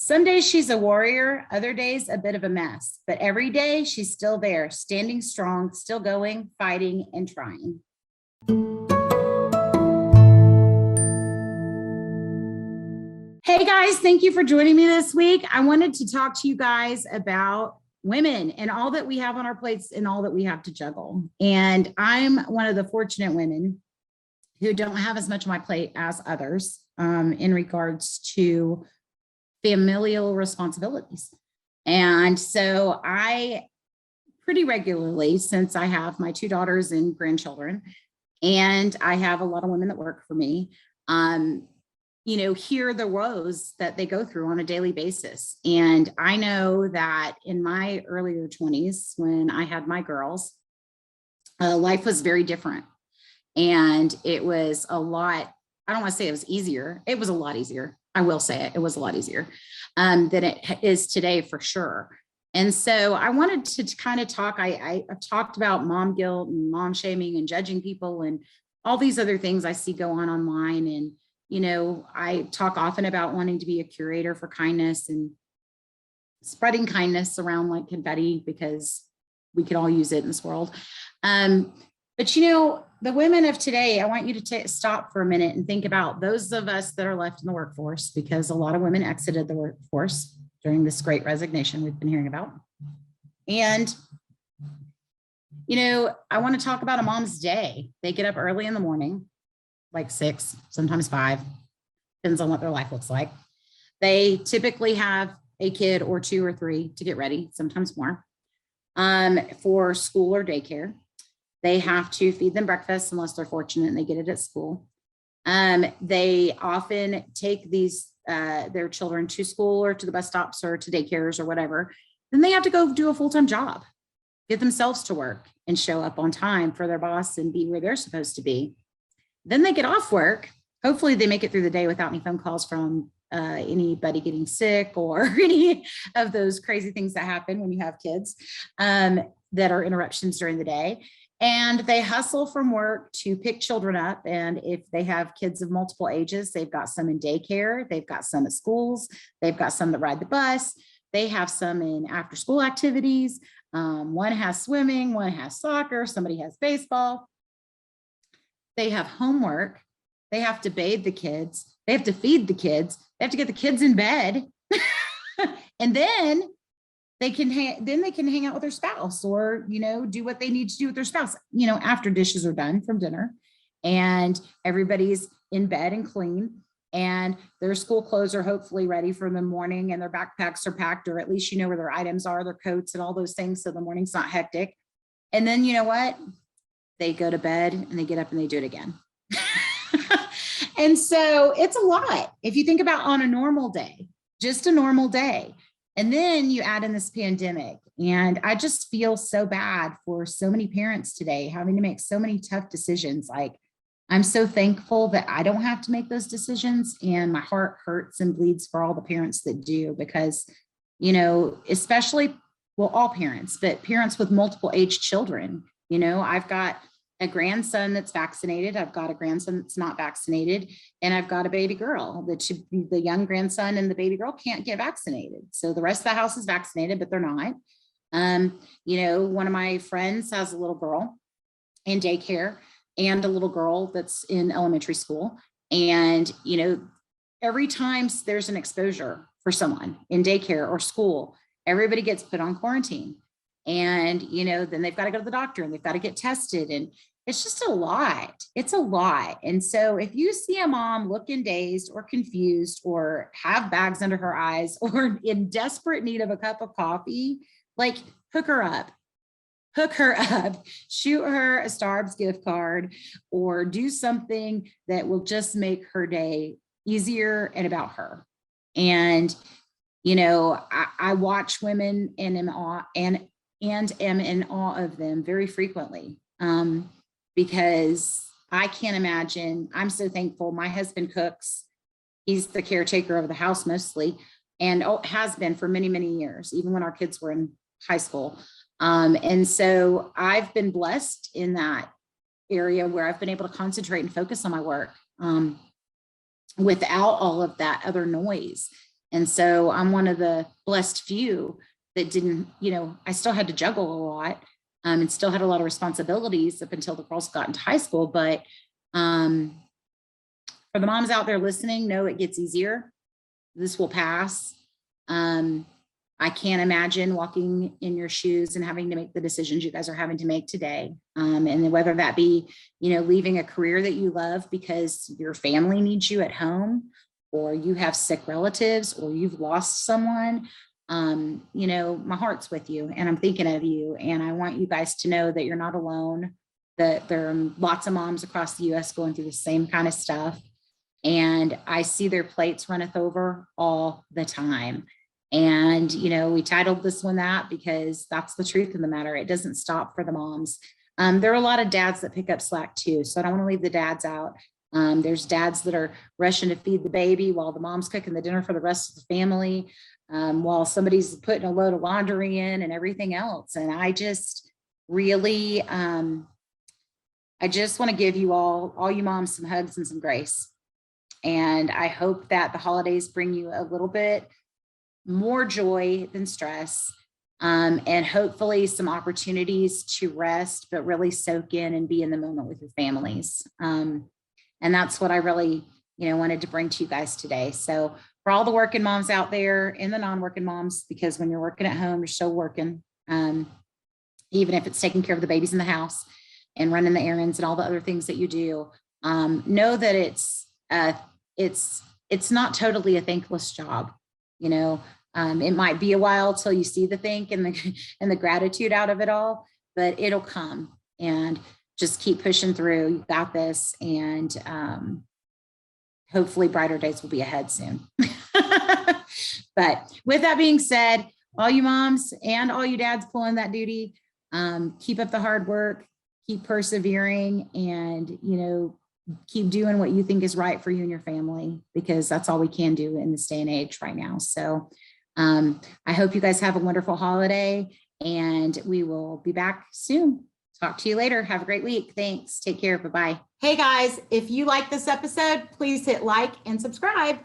Some days she's a warrior, other days a bit of a mess, but every day she's still there, standing strong, still going, fighting, and trying. Hey guys, thank you for joining me this week. I wanted to talk to you guys about women and all that we have on our plates and all that we have to juggle. And I'm one of the fortunate women who don't have as much on my plate as others in regards to familial responsibilities. And so I pretty regularly, since I have my 2 daughters and grandchildren, and I have a lot of women that work for me, hear the woes that they go through on a daily basis. And I know that in my earlier 20s, when I had my girls, life was very different. And it was a lot, I don't want to say it was easier. It was a lot easier. I will say it. It was a lot easier than it is today for sure. And so I wanted to kind of talk, I've talked about mom guilt and mom shaming and judging people and all these other things I see go on online. And, I talk often about wanting to be a curator for kindness and spreading kindness around like confetti because we could all use it in this world. But the women of today, I want you to stop for a minute and think about those of us that are left in the workforce, because a lot of women exited the workforce during this great resignation we've been hearing about. And, I want to talk about a mom's day. They get up early in the morning, like 6, sometimes 5, depends on what their life looks like. They typically have a kid or 2 or 3 to get ready, sometimes more, for school or daycare. They have to feed them breakfast unless they're fortunate and they get it at school. They often take their children to school or to the bus stops or to daycares or whatever. Then they have to go do a full-time job, get themselves to work and show up on time for their boss and be where they're supposed to be. Then they get off work. Hopefully they make it through the day without any phone calls from anybody getting sick or any of those crazy things that happen when you have kids that are interruptions during the day. And they hustle from work to pick children up. And if they have kids of multiple ages, they've got some in daycare, they've got some at schools, they've got some that ride the bus, they have some in after school activities. One has swimming, one has soccer, somebody has baseball. They have homework. They have to bathe the kids. They have to feed the kids. They have to get the kids in bed. And then they can hang out with their spouse or, do what they need to do with their spouse, after dishes are done from dinner and everybody's in bed and clean and their school clothes are hopefully ready for the morning and their backpacks are packed, or at least where their items are, their coats and all those things. So the morning's not hectic. And then you know what? They go to bed and they get up and they do it again. And so it's a lot. If you think about on a normal day, just a normal day, and then you add in this pandemic, and I just feel so bad for so many parents today having to make so many tough decisions. Like, I'm so thankful that I don't have to make those decisions, and my heart hurts and bleeds for all the parents that do, because, especially, well, all parents, but parents with multiple age children. I've got a grandson that's vaccinated. I've got a grandson that's not vaccinated. And I've got a baby girl that should be the young grandson, and the baby girl can't get vaccinated. So the rest of the house is vaccinated, but they're not. One of my friends has a little girl in daycare and a little girl that's in elementary school. And, every time there's an exposure for someone in daycare or school, everybody gets put on quarantine. And, then they've got to go to the doctor and they've got to get tested. And it's just a lot. It's a lot. And so if you see a mom looking dazed or confused or have bags under her eyes or in desperate need of a cup of coffee, like hook her up, shoot her a Starbucks gift card, or do something that will just make her day easier and about her. And, I watch women and am in awe of them very frequently. Because I can't imagine. I'm so thankful. My husband cooks. He's the caretaker of the house mostly, and has been for many, many years, even when our kids were in high school. And so I've been blessed in that area where I've been able to concentrate and focus on my work without all of that other noise. And so I'm one of the blessed few that didn't, I still had to juggle a lot, and still had a lot of responsibilities up until the girls got into high school. But for the moms out there listening, know it gets easier. This will pass. I can't imagine walking in your shoes and having to make the decisions you guys are having to make today. And whether that be, leaving a career that you love because your family needs you at home, or you have sick relatives, or you've lost someone, my heart's with you and I'm thinking of you. And I want you guys to know that you're not alone, that there are lots of moms across the US going through the same kind of stuff. And I see their plates runneth over all the time. And, we titled this one that because that's the truth of the matter. It doesn't stop for the moms. There are a lot of dads that pick up slack too. So I don't want to leave the dads out. There's dads that are rushing to feed the baby while the mom's cooking the dinner for the rest of the family, while somebody's putting a load of laundry in and everything else. And I just really, I just want to give you all you moms, some hugs and some grace. And I hope that the holidays bring you a little bit more joy than stress, and hopefully some opportunities to rest, but really soak in and be in the moment with your families. And that's what I really, wanted to bring to you guys today. So for all the working moms out there and the non-working moms, because when you're working at home, you're still working, even if it's taking care of the babies in the house and running the errands and all the other things that you do, know that it's not totally a thankless job. It might be a while till you see the thank and the gratitude out of it all, but it'll come. And just keep pushing through. You got this. And hopefully brighter days will be ahead soon. But with that being said, all you moms and all you dads pulling that duty, keep up the hard work, keep persevering, and, keep doing what you think is right for you and your family, because that's all we can do in this day and age right now. So I hope you guys have a wonderful holiday, and we will be back soon. Talk to you later. Have a great week. Thanks. Take care. Bye-bye. Hey guys, if you like this episode, please hit like and subscribe.